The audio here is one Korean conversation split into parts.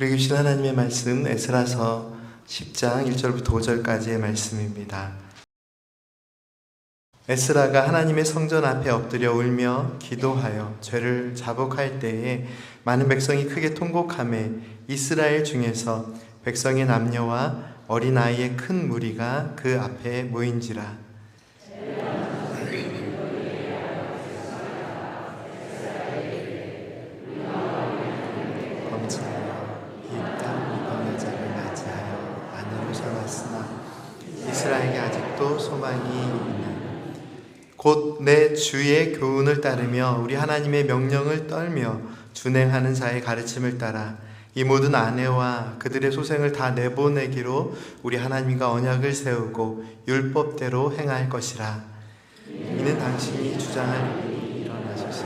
우리 주신 하나님의 말씀 에스라서 10장 1절부터 5절까지의 말씀입니다. 에스라가 하나님의 성전 앞에 엎드려 울며 기도하여 죄를 자복할 때에 많은 백성이 크게 통곡하매 이스라엘 중에서 백성의 남녀와 어린아이의 큰 무리가 그 앞에 모인지라. 이스라엘에게 아직도 소망이 있는 곧 내 주의 교훈을 따르며 우리 하나님의 명령을 떨며 준행하는 자의 가르침을 따라 이 모든 아내와 그들의 소생을 다 내보내기로 우리 하나님과 언약을 세우고 율법대로 행할 것이라. 이는 당신이 주장할 일이 일어나소서.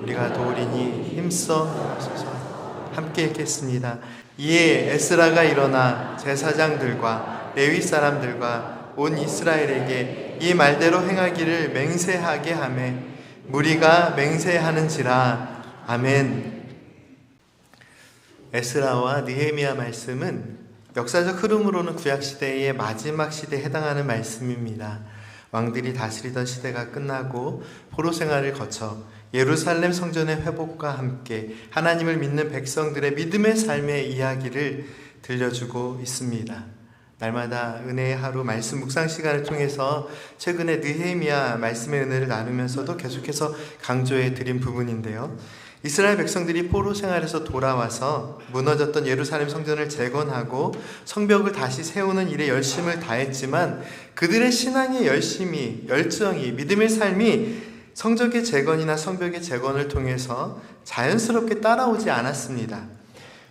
우리가 도우리니 힘써 나서서 함께 읽겠습니다. 이에 에스라가 일어나 제사장들과 레위 사람들과 온 이스라엘에게 이 말대로 행하기를 맹세하게 하매 무리가 맹세하는지라. 아멘. 에스라와 느헤미야 말씀은 역사적 흐름으로는 구약시대의 마지막 시대에 해당하는 말씀입니다. 왕들이 다스리던 시대가 끝나고 포로 생활을 거쳐 예루살렘 성전의 회복과 함께 하나님을 믿는 백성들의 믿음의 삶의 이야기를 들려주고 있습니다. 날마다 은혜의 하루 말씀 묵상 시간을 통해서 최근에 느헤미야 말씀의 은혜를 나누면서도 계속해서 강조해 드린 부분인데요. 이스라엘 백성들이 포로 생활에서 돌아와서 무너졌던 예루살렘 성전을 재건하고 성벽을 다시 세우는 일에 열심을 다했지만 그들의 신앙의 열정이, 믿음의 삶이 성적의 재건이나 성벽의 재건을 통해서 자연스럽게 따라오지 않았습니다.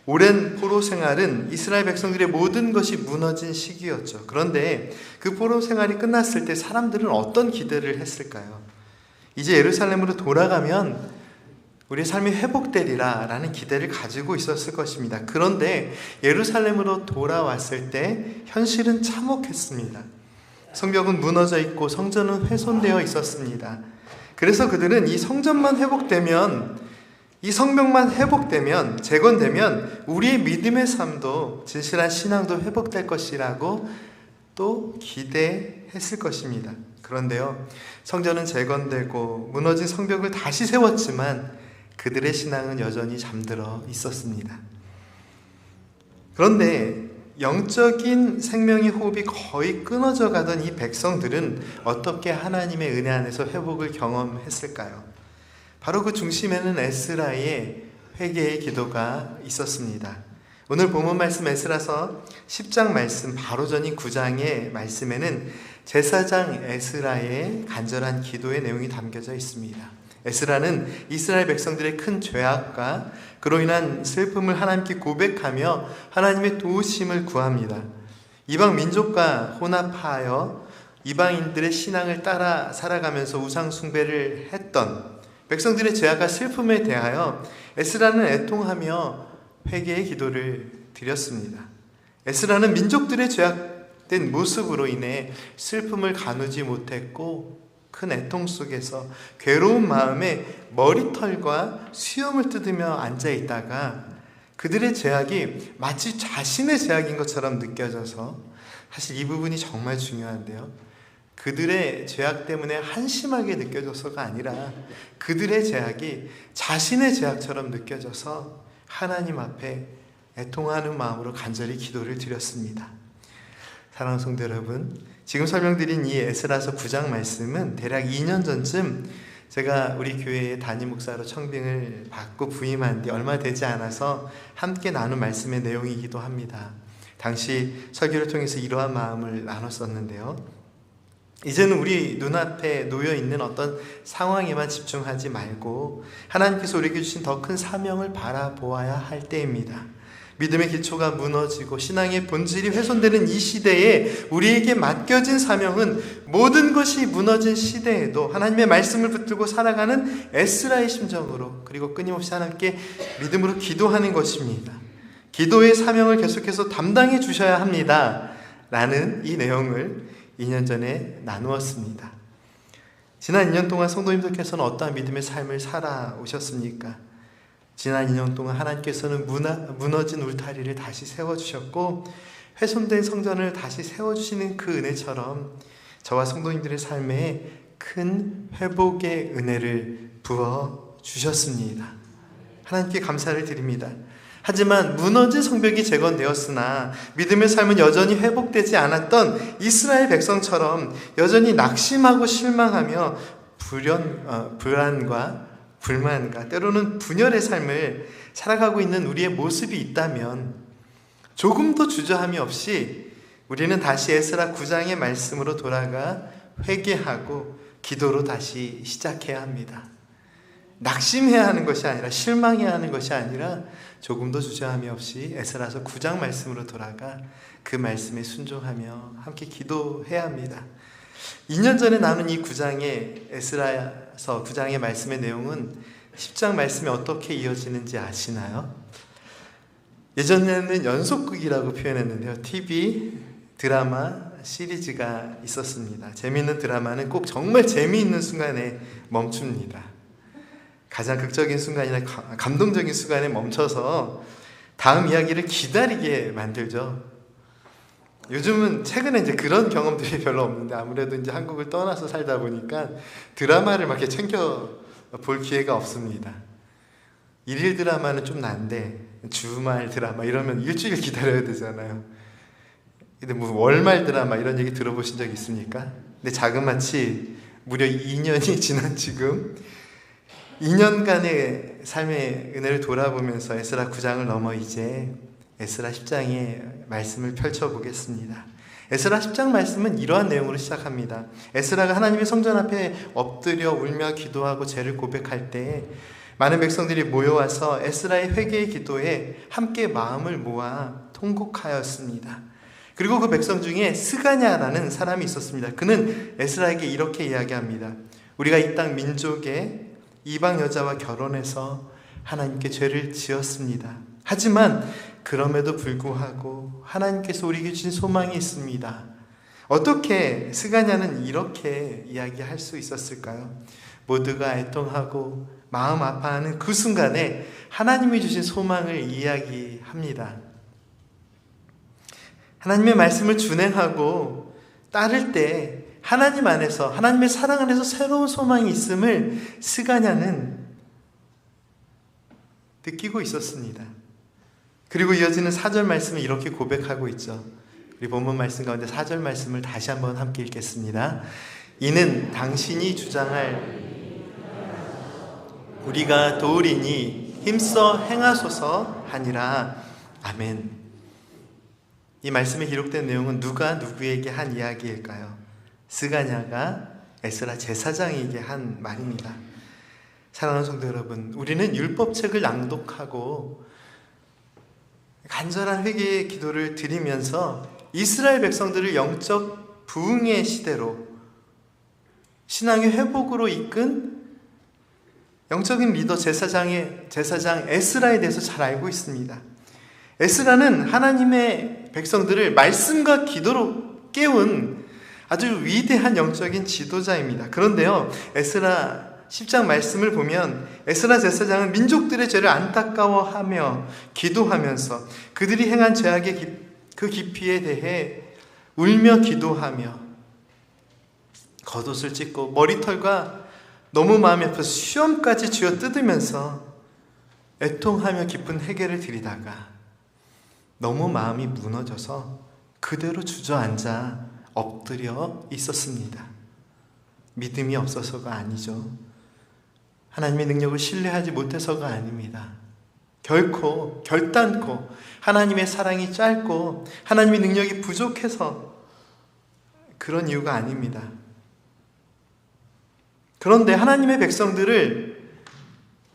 오랜 포로 생활은 이스라엘 백성들의 모든 것이 무너진 시기였죠. 그런데 그 포로 생활이 끝났을 때 사람들은 어떤 기대를 했을까요? 이제 예루살렘으로 돌아가면 우리의 삶이 회복되리라 라는 기대를 가지고 있었을 것입니다. 그런데 예루살렘으로 돌아왔을 때 현실은 참혹했습니다. 성벽은 무너져 있고 성전은 훼손되어 있었습니다. 그래서 그들은 이 성전만 회복되면, 이 성벽만 회복되면, 재건되면 우리의 믿음의 삶도 진실한 신앙도 회복될 것이라고 또 기대했을 것입니다. 그런데요, 성전은 재건되고 무너진 성벽을 다시 세웠지만 그들의 신앙은 여전히 잠들어 있었습니다. 그런데 영적인 생명의 호흡이 거의 끊어져 가던 이 백성들은 어떻게 하나님의 은혜 안에서 회복을 경험했을까요? 바로 그 중심에는 에스라의 회개의 기도가 있었습니다. 오늘 본문 말씀 에스라서 10장 말씀 바로 전인 9장의 말씀에는 제사장 에스라의 간절한 기도의 내용이 담겨져 있습니다. 에스라는 이스라엘 백성들의 큰 죄악과 그로 인한 슬픔을 하나님께 고백하며 하나님의 도우심을 구합니다. 이방 민족과 혼합하여 이방인들의 신앙을 따라 살아가면서 우상 숭배를 했던 백성들의 죄악과 슬픔에 대하여 에스라는 애통하며 회개의 기도를 드렸습니다. 에스라는 민족들의 죄악된 모습으로 인해 슬픔을 가누지 못했고 큰 애통 속에서 괴로운 마음에 머리털과 수염을 뜯으며 앉아있다가 그들의 죄악이 마치 자신의 죄악인 것처럼 느껴져서, 사실 이 부분이 정말 중요한데요, 그들의 죄악 때문에 한심하게 느껴져서가 아니라 그들의 죄악이 자신의 죄악처럼 느껴져서 하나님 앞에 애통하는 마음으로 간절히 기도를 드렸습니다. 사랑하는 성도 여러분, 지금 설명드린 이 에스라서 9장 말씀은 대략 2년 전쯤 제가 우리 교회의 담임 목사로 청빙을 받고 부임한 뒤 얼마 되지 않아서 함께 나눈 말씀의 내용이기도 합니다. 당시 설교를 통해서 이러한 마음을 나눴었는데요. 이제는 우리 눈앞에 놓여있는 어떤 상황에만 집중하지 말고 하나님께서 우리에게 주신 더 큰 사명을 바라보아야 할 때입니다. 믿음의 기초가 무너지고 신앙의 본질이 훼손되는 이 시대에 우리에게 맡겨진 사명은 모든 것이 무너진 시대에도 하나님의 말씀을 붙들고 살아가는 에스라의 심정으로, 그리고 끊임없이 하나님께 믿음으로 기도하는 것입니다. 기도의 사명을 계속해서 담당해 주셔야 합니다 라는 이 내용을 2년 전에 나누었습니다. 지난 2년 동안 성도님들께서는 어떠한 믿음의 삶을 살아오셨습니까? 지난 2년 동안 하나님께서는 무너진 울타리를 다시 세워주셨고 훼손된 성전을 다시 세워주시는 그 은혜처럼 저와 성도님들의 삶에 큰 회복의 은혜를 부어주셨습니다. 하나님께 감사를 드립니다. 하지만 무너진 성벽이 재건되었으나 믿음의 삶은 여전히 회복되지 않았던 이스라엘 백성처럼 여전히 낙심하고 실망하며 불안과 불만과 때로는 분열의 삶을 살아가고 있는 우리의 모습이 있다면 조금도 주저함이 없이 우리는 다시 에스라 9장의 말씀으로 돌아가 회개하고 기도로 다시 시작해야 합니다. 낙심해야 하는 것이 아니라 실망해야 하는 것이 아니라 조금도 주저함이 없이 에스라서 9장 말씀으로 돌아가 그 말씀에 순종하며 함께 기도해야 합니다. 2년 전에 나눈 이 9장의 에스라서 9장의 말씀의 내용은 10장 말씀이 어떻게 이어지는지 아시나요? 예전에는 연속극이라고 표현했는데요. TV 드라마 시리즈가 있었습니다. 재미있는 드라마는 꼭 정말 재미있는 순간에 멈춥니다. 가장 극적인 순간이나 감동적인 순간에 멈춰서 다음 이야기를 기다리게 만들죠. 요즘은 최근에 이제 그런 경험들이 별로 없는데 아무래도 이제 한국을 떠나서 살다 보니까 드라마를 막 이렇게 챙겨 볼 기회가 없습니다. 일일 드라마는 좀 난데 주말 드라마 이러면 일주일 기다려야 되잖아요. 근데 뭐 월말 드라마 이런 얘기 들어보신 적 있습니까? 근데 자그마치 무려 2년이 지난 지금 2년간의 삶의 은혜를 돌아보면서 에스라 9장을 넘어 이제 에스라 10장의 말씀을 펼쳐보겠습니다. 에스라 10장 말씀은 이러한 내용으로 시작합니다. 에스라가 하나님의 성전 앞에 엎드려 울며 기도하고 죄를 고백할 때 많은 백성들이 모여와서 에스라의 회개의 기도에 함께 마음을 모아 통곡하였습니다. 그리고 그 백성 중에 스가냐라는 사람이 있었습니다. 그는 에스라에게 이렇게 이야기합니다. 우리가 이 땅 민족의 이방 여자와 결혼해서 하나님께 죄를 지었습니다. 하지만 그럼에도 불구하고 하나님께서 우리에게 주신 소망이 있습니다. 어떻게 스가냐는 이렇게 이야기할 수 있었을까요? 모두가 애통하고 마음 아파하는 그 순간에 하나님이 주신 소망을 이야기합니다. 하나님의 말씀을 준행하고 따를 때 하나님 안에서, 하나님의 사랑 안에서 새로운 소망이 있음을 스가냐는 느끼고 있었습니다. 그리고 이어지는 4절 말씀을 이렇게 고백하고 있죠. 우리 본문 말씀 가운데 4절 말씀을 다시 한번 함께 읽겠습니다. 이는 당신이 주장할 우리가 도우리니 힘써 행하소서 하니라. 아멘. 이 말씀에 기록된 내용은 누가 누구에게 한 이야기일까요? 스가냐가 에스라 제사장에게 한 말입니다. 사랑하는 성도 여러분, 우리는 율법책을 낭독하고 간절한 회개의 기도를 드리면서 이스라엘 백성들을 영적 부흥의 시대로, 신앙의 회복으로 이끈 영적인 리더 제사장 에스라에 대해서 잘 알고 있습니다. 에스라는 하나님의 백성들을 말씀과 기도로 깨운 아주 위대한 영적인 지도자입니다. 그런데요, 에스라 10장 말씀을 보면 에스라 제사장은 민족들의 죄를 안타까워하며 기도하면서 그들이 행한 죄악의 그 깊이에 대해 울며 기도하며 겉옷을 찢고 머리털과 너무 마음이 아파서 수염까지 쥐어 뜯으면서 애통하며 깊은 회개를 드리다가 너무 마음이 무너져서 그대로 주저앉아 엎드려 있었습니다. 믿음이 없어서가 아니죠. 하나님의 능력을 신뢰하지 못해서가 아닙니다. 결단코 하나님의 사랑이 짧고 하나님의 능력이 부족해서 그런 이유가 아닙니다. 그런데 하나님의 백성들을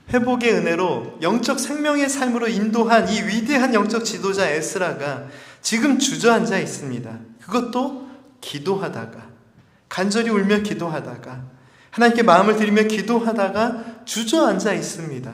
회복의 은혜로 영적 생명의 삶으로 인도한 이 위대한 영적 지도자 에스라가 지금 주저앉아 있습니다. 그것도 기도하다가, 간절히 울며 기도하다가, 하나님께 마음을 들이며 기도하다가 주저앉아 있습니다.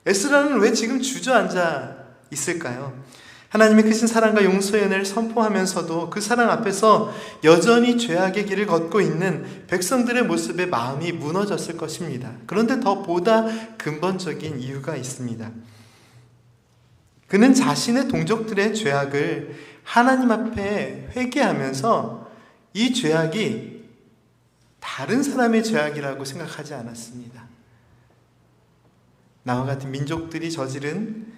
에스라는 왜 지금 주저앉아 있을까요? 하나님의 크신 사랑과 용서의 은혜를 선포하면서도 그 사랑 앞에서 여전히 죄악의 길을 걷고 있는 백성들의 모습에 마음이 무너졌을 것입니다. 그런데 더 보다 근본적인 이유가 있습니다. 그는 자신의 동족들의 죄악을 하나님 앞에 회개하면서 이 죄악이 다른 사람의 죄악이라고 생각하지 않았습니다. 나와 같은 민족들이 저지른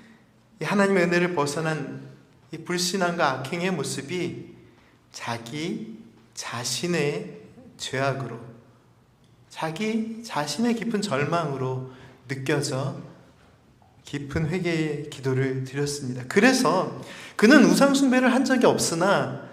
하나님의 은혜를 벗어난 이 불신앙과 악행의 모습이 자기 자신의 죄악으로, 자기 자신의 깊은 절망으로 느껴져 깊은 회개의 기도를 드렸습니다. 그래서 그는 우상숭배를 한 적이 없으나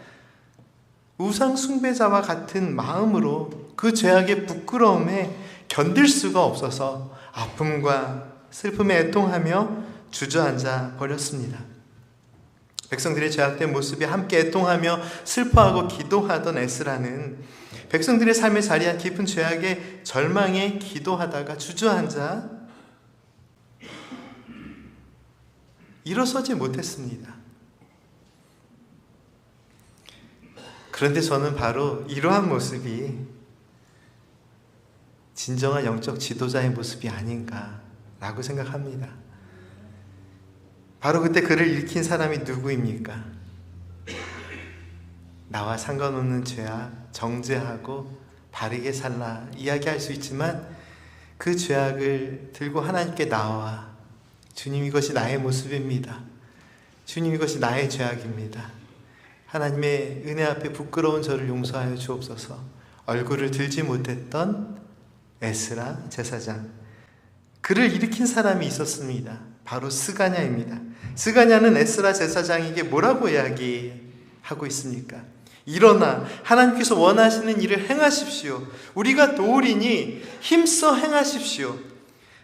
우상숭배자와 같은 마음으로 그 죄악의 부끄러움에 견딜 수가 없어서 아픔과 슬픔에 애통하며 주저앉아 버렸습니다. 백성들의 죄악된 모습에 함께 애통하며 슬퍼하고 기도하던 에스라는 백성들의 삶에 자리한 깊은 죄악의 절망에 기도하다가 주저앉아 일어서지 못했습니다. 그런데 저는 바로 이러한 모습이 진정한 영적 지도자의 모습이 아닌가라고 생각합니다. 바로 그때 그를 일으킨 사람이 누구입니까? 나와 상관없는 죄악 정죄하고 바르게 살라 이야기할 수 있지만 그 죄악을 들고 하나님께 나와 주님, 이것이 나의 모습입니다. 주님, 이것이 나의 죄악입니다. 하나님의 은혜 앞에 부끄러운 저를 용서하여 주옵소서. 얼굴을 들지 못했던 에스라 제사장, 그를 일으킨 사람이 있었습니다. 바로 스가냐입니다. 스가냐는 에스라 제사장에게 뭐라고 이야기하고 있습니까? 일어나 하나님께서 원하시는 일을 행하십시오. 우리가 도우리니 힘써 행하십시오.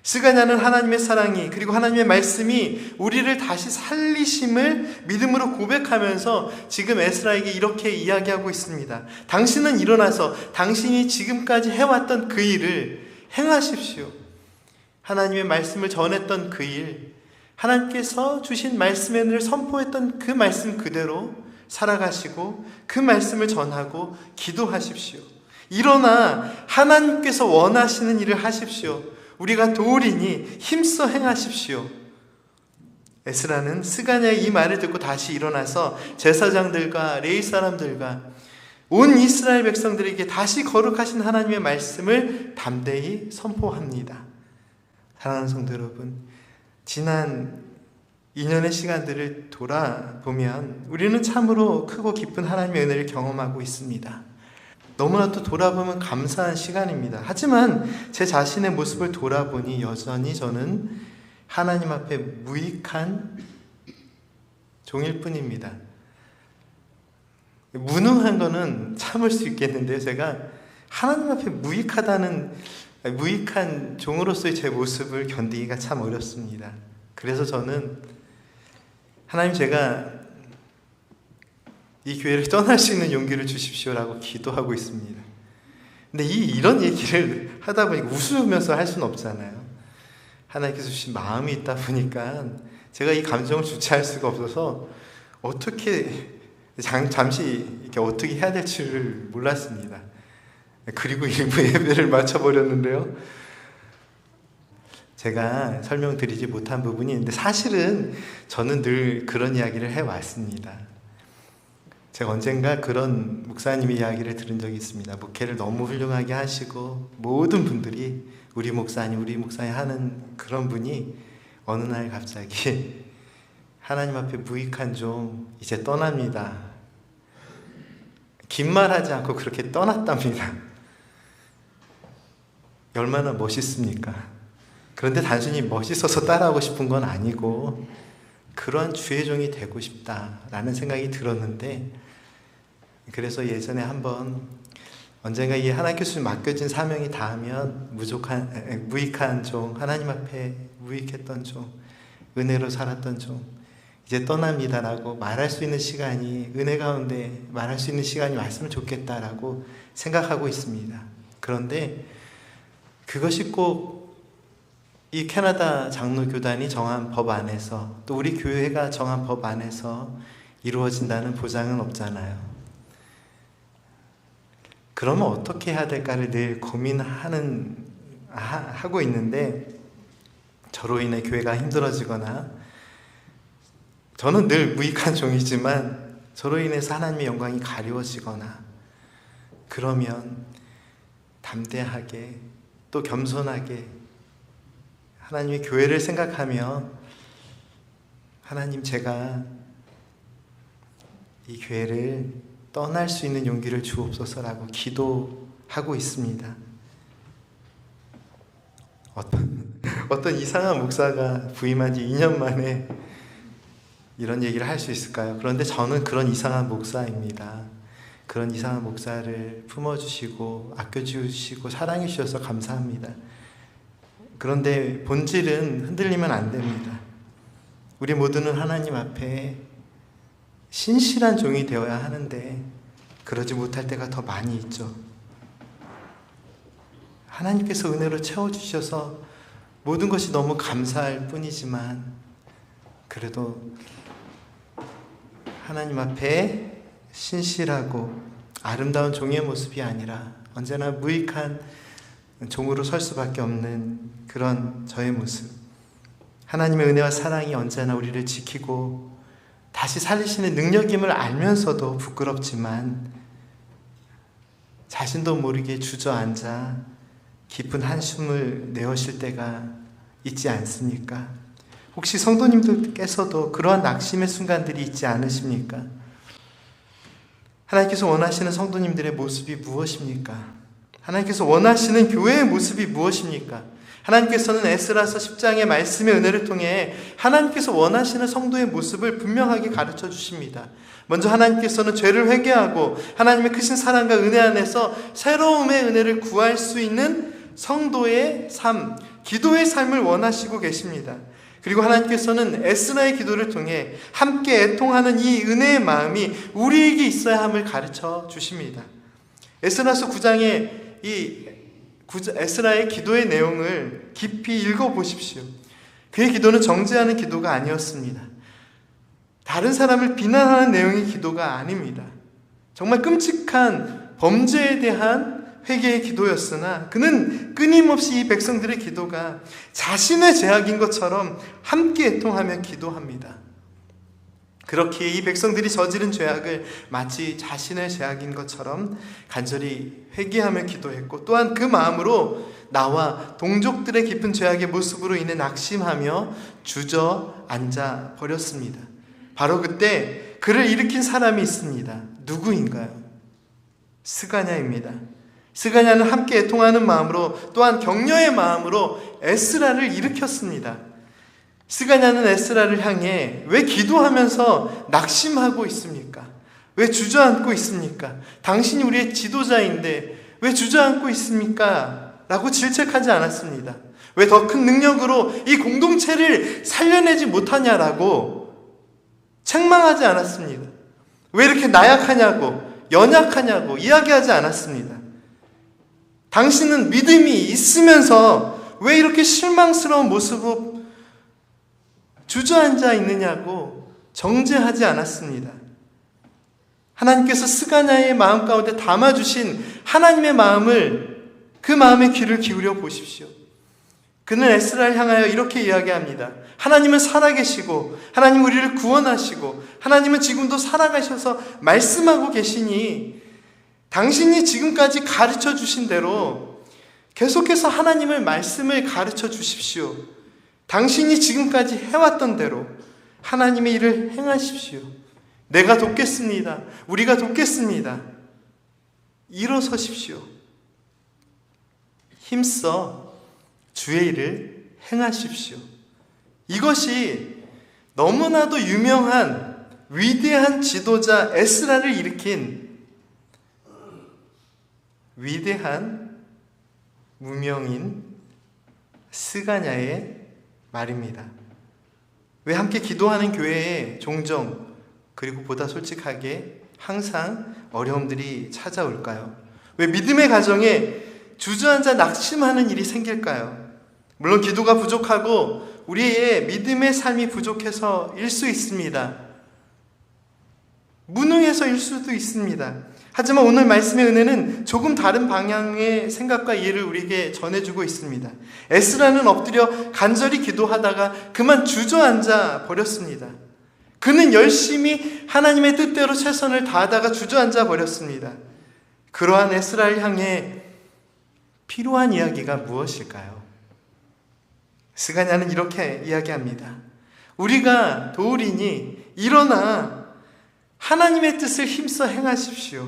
스가냐는 하나님의 사랑이, 그리고 하나님의 말씀이 우리를 다시 살리심을 믿음으로 고백하면서 지금 에스라에게 이렇게 이야기하고 있습니다. 당신은 일어나서 당신이 지금까지 해왔던 그 일을 행하십시오. 하나님의 말씀을 전했던 그 일, 하나님께서 주신 말씀의 은혜를 선포했던 그 말씀 그대로 살아가시고 그 말씀을 전하고 기도하십시오. 일어나 하나님께서 원하시는 일을 하십시오. 우리가 도우리니 힘써 행하십시오. 에스라는 스가냐의 이 말을 듣고 다시 일어나서 제사장들과 레위 사람들과 온 이스라엘 백성들에게 다시 거룩하신 하나님의 말씀을 담대히 선포합니다. 사랑하는 성도 여러분, 지난 2년의 시간들을 돌아보면 우리는 참으로 크고 깊은 하나님의 은혜를 경험하고 있습니다. 너무나도 돌아보면 감사한 시간입니다. 하지만 제 자신의 모습을 돌아보니 여전히 저는 하나님 앞에 무익한 종일 뿐입니다. 무능한 거는 참을 수 있겠는데요, 제가 하나님 앞에 무익한 종으로서의 제 모습을 견디기가 참 어렵습니다. 그래서 저는 하나님, 제가 이 교회를 떠날 수 있는 용기를 주십시오라고 기도하고 있습니다. 근데 이런 얘기를 하다 보니까 웃으면서 할 수는 없잖아요. 하나님께서 주신 마음이 있다 보니까 제가 이 감정을 주체할 수가 없어서 잠시 이렇게 어떻게 해야 될지를 몰랐습니다. 그리고 일부 예배를 마쳐버렸는데요. 제가 설명드리지 못한 부분이 있는데 사실은 저는 늘 그런 이야기를 해왔습니다. 제가 언젠가 그런 목사님의 이야기를 들은 적이 있습니다. 목회를 너무 훌륭하게 하시고 모든 분들이 우리 목사님 하는 그런 분이 어느 날 갑자기 하나님 앞에 무익한 종 이제 떠납니다. 긴 말 하지 않고 그렇게 떠났답니다. 얼마나 멋있습니까? 그런데 단순히 멋있어서 따라하고 싶은 건 아니고 그런 주의 종이 되고 싶다라는 생각이 들었는데, 그래서 예전에 한번 언젠가 이 하나님께서 맡겨진 사명이 닿으면 무익한 종, 하나님 앞에 무익했던 종, 은혜로 살았던 종 이제 떠납니다라고 말할 수 있는 시간이, 은혜 가운데 말할 수 있는 시간이 왔으면 좋겠다라고 생각하고 있습니다. 그런데 그것이 꼭 이 캐나다 장로교단이 정한 법 안에서, 또 우리 교회가 정한 법 안에서 이루어진다는 보장은 없잖아요. 그러면 어떻게 해야 될까를 늘 하고 있는데, 저로 인해 교회가 힘들어지거나, 저는 늘 무익한 종이지만 저로 인해서 하나님의 영광이 가려워지거나, 그러면 담대하게 또 겸손하게 하나님의 교회를 생각하며, 하나님, 제가 이 교회를 떠날 수 있는 용기를 주옵소서라고 기도하고 있습니다. 어떤 이상한 목사가 부임한 지 2년 만에 이런 얘기를 할 수 있을까요? 그런데 저는 그런 이상한 목사입니다. 그런 이상한 목사를 품어주시고 아껴주시고 사랑해 주셔서 감사합니다. 그런데 본질은 흔들리면 안 됩니다. 우리 모두는 하나님 앞에 신실한 종이 되어야 하는데 그러지 못할 때가 더 많이 있죠. 하나님께서 은혜로 채워주셔서 모든 것이 너무 감사할 뿐이지만, 그래도 하나님 앞에 신실하고 아름다운 종의 모습이 아니라 언제나 무익한 종으로 설 수밖에 없는 그런 저의 모습, 하나님의 은혜와 사랑이 언제나 우리를 지키고 다시 살리시는 능력임을 알면서도 부끄럽지만 자신도 모르게 주저앉아 깊은 한숨을 내어쉴 때가 있지 않습니까? 혹시 성도님들께서도 그러한 낙심의 순간들이 있지 않으십니까? 하나님께서 원하시는 성도님들의 모습이 무엇입니까? 하나님께서 원하시는 교회의 모습이 무엇입니까? 하나님께서는 에스라서 10장의 말씀의 은혜를 통해 하나님께서 원하시는 성도의 모습을 분명하게 가르쳐 주십니다. 먼저 하나님께서는 죄를 회개하고 하나님의 크신 사랑과 은혜 안에서 새로움의 은혜를 구할 수 있는 성도의 삶, 기도의 삶을 원하시고 계십니다. 그리고 하나님께서는 에스라의 기도를 통해 함께 애통하는 이 은혜의 마음이 우리에게 있어야 함을 가르쳐 주십니다. 에스라서 9장의 이 에스라의 기도의 내용을 깊이 읽어보십시오. 그의 기도는 정죄하는 기도가 아니었습니다. 다른 사람을 비난하는 내용의 기도가 아닙니다. 정말 끔찍한 범죄에 대한 회개의 기도였으나 그는 끊임없이 이 백성들의 기도가 자신의 죄악인 것처럼 함께 애통하며 기도합니다. 그렇게 이 백성들이 저지른 죄악을 마치 자신의 죄악인 것처럼 간절히 회개하며 기도했고, 또한 그 마음으로 나와 동족들의 깊은 죄악의 모습으로 인해 낙심하며 주저앉아 버렸습니다. 바로 그때 그를 일으킨 사람이 있습니다. 누구인가요? 스가냐입니다. 스가냐는 함께 애통하는 마음으로, 또한 격려의 마음으로 에스라를 일으켰습니다. 스가냐는 에스라를 향해 왜 기도하면서 낙심하고 있습니까? 왜 주저앉고 있습니까? 당신이 우리의 지도자인데 왜 주저앉고 있습니까? 라고 질책하지 않았습니다. 왜 더 큰 능력으로 이 공동체를 살려내지 못하냐라고 책망하지 않았습니다. 왜 이렇게 나약하냐고, 연약하냐고 이야기하지 않았습니다. 당신은 믿음이 있으면서 왜 이렇게 실망스러운 모습으로 주저앉아 있느냐고 정죄하지 않았습니다. 하나님께서 스가냐의 마음 가운데 담아주신 하나님의 마음을, 그 마음의 귀를 기울여 보십시오. 그는 에스라를 향하여 이렇게 이야기합니다. 하나님은 살아계시고 하나님 우리를 구원하시고 하나님은 지금도 살아가셔서 말씀하고 계시니 당신이 지금까지 가르쳐 주신 대로 계속해서 하나님의 말씀을 가르쳐 주십시오. 당신이 지금까지 해왔던 대로 하나님의 일을 행하십시오. 내가 돕겠습니다. 우리가 돕겠습니다. 일어서십시오. 힘써 주의 일을 행하십시오. 이것이 너무나도 유명한 위대한 지도자 에스라를 일으킨 위대한 무명인 스가냐의 말입니다. 왜 함께 기도하는 교회에 종종, 그리고 보다 솔직하게 항상 어려움들이 찾아올까요? 왜 믿음의 가정에 주저앉아 낙심하는 일이 생길까요? 물론 기도가 부족하고 우리의 믿음의 삶이 부족해서일 수 있습니다. 무능해서일 수도 있습니다. 하지만 오늘 말씀의 은혜는 조금 다른 방향의 생각과 이해를 우리에게 전해주고 있습니다. 에스라는 엎드려 간절히 기도하다가 그만 주저앉아 버렸습니다. 그는 열심히 하나님의 뜻대로 최선을 다하다가 주저앉아 버렸습니다. 그러한 에스라를 향해 필요한 이야기가 무엇일까요? 스가냐는 이렇게 이야기합니다. 우리가 도울이니 일어나 하나님의 뜻을 힘써 행하십시오.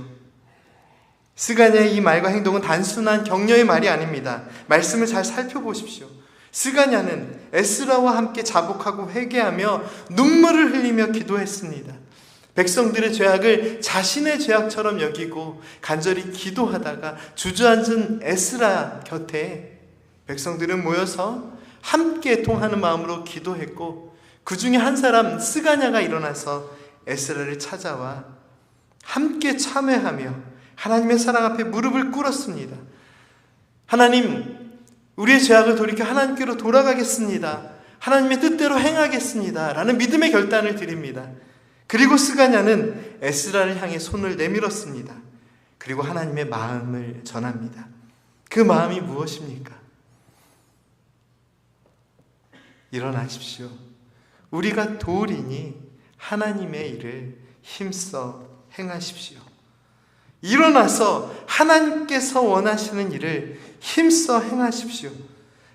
스가냐의 이 말과 행동은 단순한 격려의 말이 아닙니다. 말씀을 잘 살펴보십시오. 스가냐는 에스라와 함께 자복하고 회개하며 눈물을 흘리며 기도했습니다. 백성들의 죄악을 자신의 죄악처럼 여기고 간절히 기도하다가 주저앉은 에스라 곁에 백성들은 모여서 함께 통하는 마음으로 기도했고, 그 중에 한 사람 스가냐가 일어나서 에스라를 찾아와 함께 참회하며 하나님의 사랑 앞에 무릎을 꿇었습니다. 하나님, 우리의 죄악을 돌이켜 하나님께로 돌아가겠습니다. 하나님의 뜻대로 행하겠습니다. 라는 믿음의 결단을 드립니다. 그리고 스가냐는 에스라를 향해 손을 내밀었습니다. 그리고 하나님의 마음을 전합니다. 그 마음이 무엇입니까? 일어나십시오. 우리가 도울이니 하나님의 일을 힘써 행하십시오. 일어나서 하나님께서 원하시는 일을 힘써 행하십시오.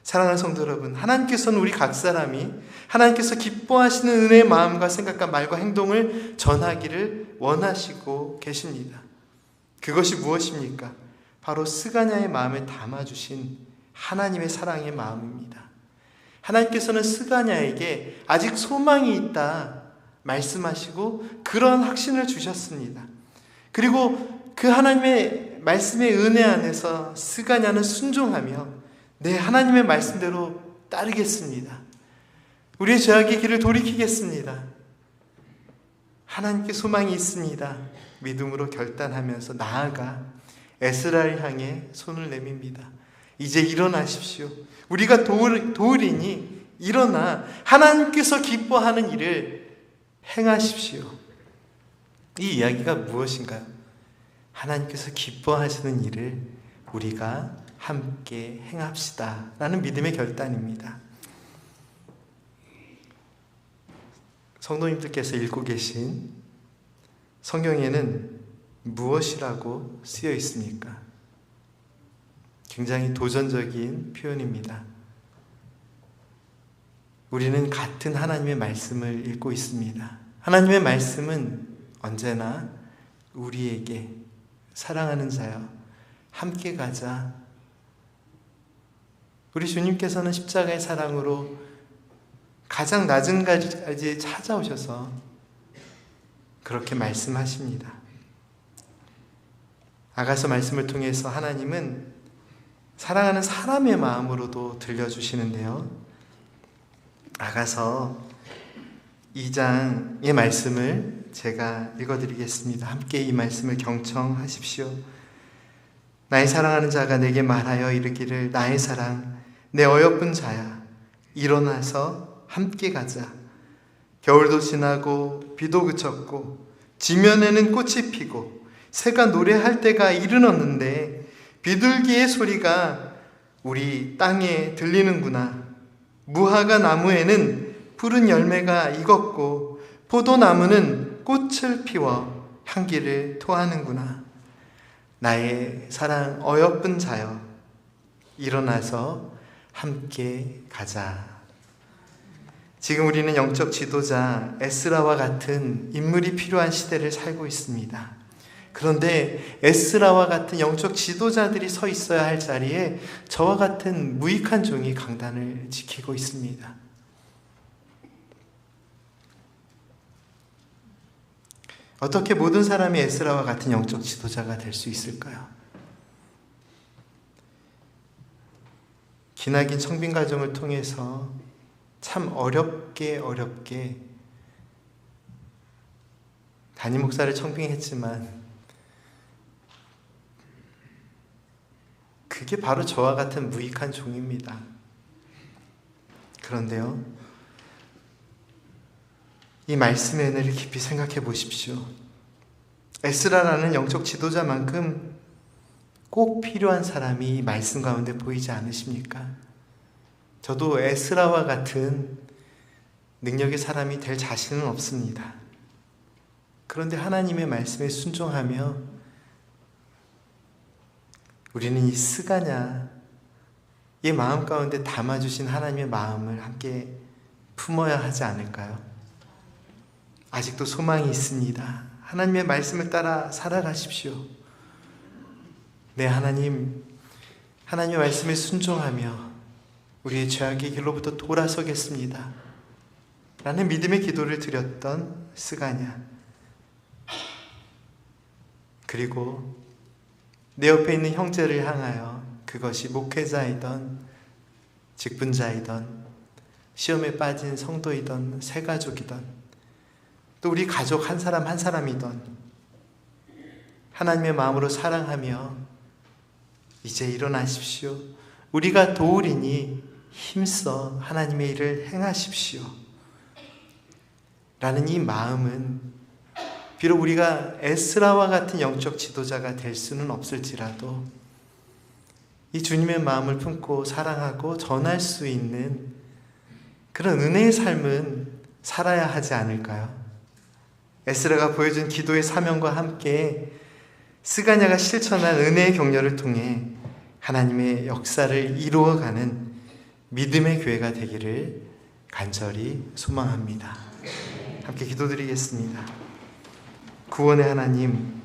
사랑하는 성도 여러분, 하나님께서는 우리 각 사람이 하나님께서 기뻐하시는 은혜의 마음과 생각과 말과 행동을 전하기를 원하시고 계십니다. 그것이 무엇입니까? 바로 스가냐의 마음에 담아주신 하나님의 사랑의 마음입니다. 하나님께서는 스가냐에게 아직 소망이 있다 말씀하시고 그런 확신을 주셨습니다. 그리고 그 하나님의 말씀의 은혜 안에서 스가냐는 순종하며 네, 하나님의 말씀대로 따르겠습니다. 우리의 죄악의 길을 돌이키겠습니다. 하나님께 소망이 있습니다. 믿음으로 결단하면서 나아가 에스라를 향해 손을 내밉니다. 이제 일어나십시오. 우리가 도울이니 일어나 하나님께서 기뻐하는 일을 행하십시오. 이 이야기가 무엇인가요? 하나님께서 기뻐하시는 일을 우리가 함께 행합시다 라는 믿음의 결단입니다. 성도님들께서 읽고 계신 성경에는 무엇이라고 쓰여 있습니까? 굉장히 도전적인 표현입니다. 우리는 같은 하나님의 말씀을 읽고 있습니다. 하나님의 말씀은 언제나 우리에게 사랑하는 자여 함께 가자. 우리 주님께서는 십자가의 사랑으로 가장 낮은 가지에 찾아오셔서 그렇게 말씀하십니다. 아가서 말씀을 통해서 하나님은 사랑하는 사람의 마음으로도 들려주시는데요. 아가서 2장의 말씀을 제가 읽어드리겠습니다. 함께 이 말씀을 경청하십시오. 나의 사랑하는 자가 내게 말하여 이르기를 나의 사랑, 내 어여쁜 자야, 일어나서 함께 가자. 겨울도 지나고 비도 그쳤고 지면에는 꽃이 피고 새가 노래할 때가 이르렀는데 비둘기의 소리가 우리 땅에 들리는구나. 무화과 나무에는 푸른 열매가 익었고 포도나무는 꽃을 피워 향기를 토하는구나. 나의 사랑 어여쁜 자여, 일어나서 함께 가자. 지금 우리는 영적 지도자 에스라와 같은 인물이 필요한 시대를 살고 있습니다. 그런데 에스라와 같은 영적 지도자들이 서 있어야 할 자리에 저와 같은 무익한 종이 강단을 지키고 있습니다. 어떻게 모든 사람이 에스라와 같은 영적 지도자가 될 수 있을까요? 기나긴 청빙 과정을 통해서 참 어렵게 담임 목사를 청빙했지만 그게 바로 저와 같은 무익한 종입니다. 그런데요, 이 말씀의 은혜를 깊이 생각해 보십시오. 에스라라는 영적 지도자만큼 꼭 필요한 사람이 이 말씀 가운데 보이지 않으십니까? 저도 에스라와 같은 능력의 사람이 될 자신은 없습니다. 그런데 하나님의 말씀에 순종하며 우리는 이 스가냐의 마음 가운데 담아주신 하나님의 마음을 함께 품어야 하지 않을까요? 아직도 소망이 있습니다. 하나님의 말씀을 따라 살아가십시오. 네, 하나님의 말씀에 순종하며 우리의 죄악의 길로부터 돌아서겠습니다 라는 믿음의 기도를 드렸던 스가냐, 그리고 내 옆에 있는 형제를 향하여, 그것이 목회자이던 직분자이던 시험에 빠진 성도이던 새가족이던 또 우리 가족 한 사람 한 사람이던 하나님의 마음으로 사랑하며 이제 일어나십시오. 우리가 도우리니 힘써 하나님의 일을 행하십시오 라는 이 마음은 비록 우리가 에스라와 같은 영적 지도자가 될 수는 없을지라도 이 주님의 마음을 품고 사랑하고 전할 수 있는 그런 은혜의 삶은 살아야 하지 않을까요? 에스라가 보여준 기도의 사명과 함께 스가냐가 실천한 은혜의 격려를 통해 하나님의 역사를 이루어가는 믿음의 교회가 되기를 간절히 소망합니다. 함께 기도드리겠습니다. 구원의 하나님,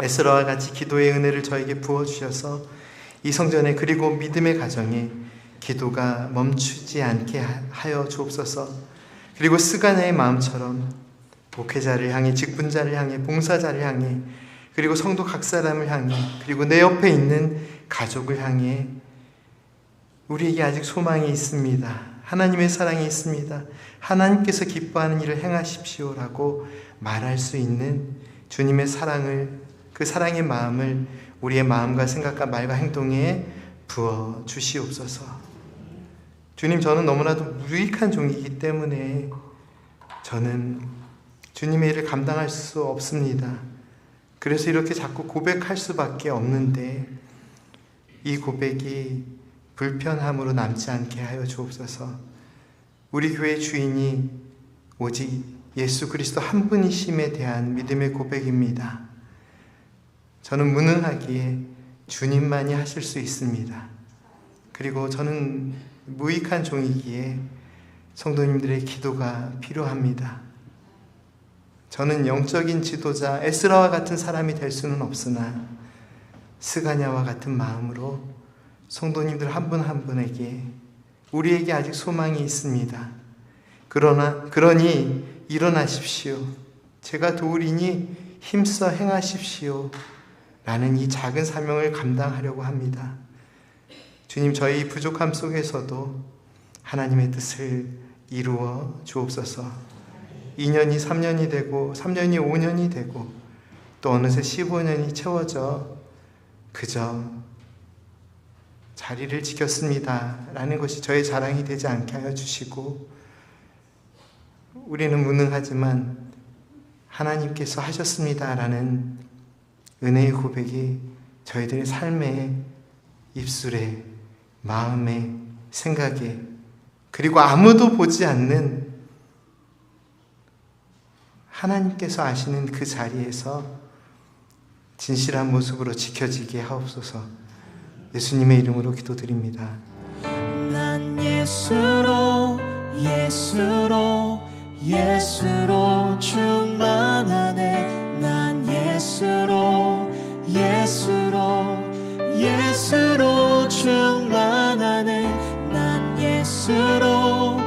에스라와 같이 기도의 은혜를 저에게 부어주셔서 이 성전에 그리고 믿음의 가정에 기도가 멈추지 않게 하여 주옵소서. 그리고 스가냐의 마음처럼 목회자를 향해, 직분자를 향해, 봉사자를 향해, 그리고 성도 각 사람을 향해, 그리고 내 옆에 있는 가족을 향해 우리에게 아직 소망이 있습니다. 하나님의 사랑이 있습니다. 하나님께서 기뻐하는 일을 행하십시오라고 말할 수 있는 주님의 사랑을, 그 사랑의 마음을 우리의 마음과 생각과 말과 행동에 부어 주시옵소서. 주님, 저는 너무나도 유익한 종이기 때문에 저는 주님의 일을 감당할 수 없습니다. 그래서 이렇게 자꾸 고백할 수밖에 없는데 이 고백이 불편함으로 남지 않게 하여 주옵소서. 우리 교회 주인이 오직 예수 그리스도 한 분이심에 대한 믿음의 고백입니다. 저는 무능하기에 주님만이 하실 수 있습니다. 그리고 저는 무익한 종이기에 성도님들의 기도가 필요합니다. 저는 영적인 지도자 에스라와 같은 사람이 될 수는 없으나 스가냐와 같은 마음으로 성도님들 한 분 한 분에게 우리에게 아직 소망이 있습니다. 그러니 일어나십시오. 제가 도우리니 힘써 행하십시오 라는 이 작은 사명을 감당하려고 합니다. 주님, 저희 부족함 속에서도 하나님의 뜻을 이루어 주옵소서. 2년이 3년이 되고 3년이 5년이 되고 또 어느새 15년이 채워져 그저 자리를 지켰습니다 라는 것이 저의 자랑이 되지 않게 하여 주시고, 우리는 무능하지만 하나님께서 하셨습니다 라는 은혜의 고백이 저희들의 삶의 입술에, 마음에, 생각에, 그리고 아무도 보지 않는 하나님께서 아시는 그 자리에서 진실한 모습으로 지켜지게 하옵소서. 예수님의 이름으로 기도드립니다. 난 예수로 충만하네. 난 예수로 충만하네. 난 예수로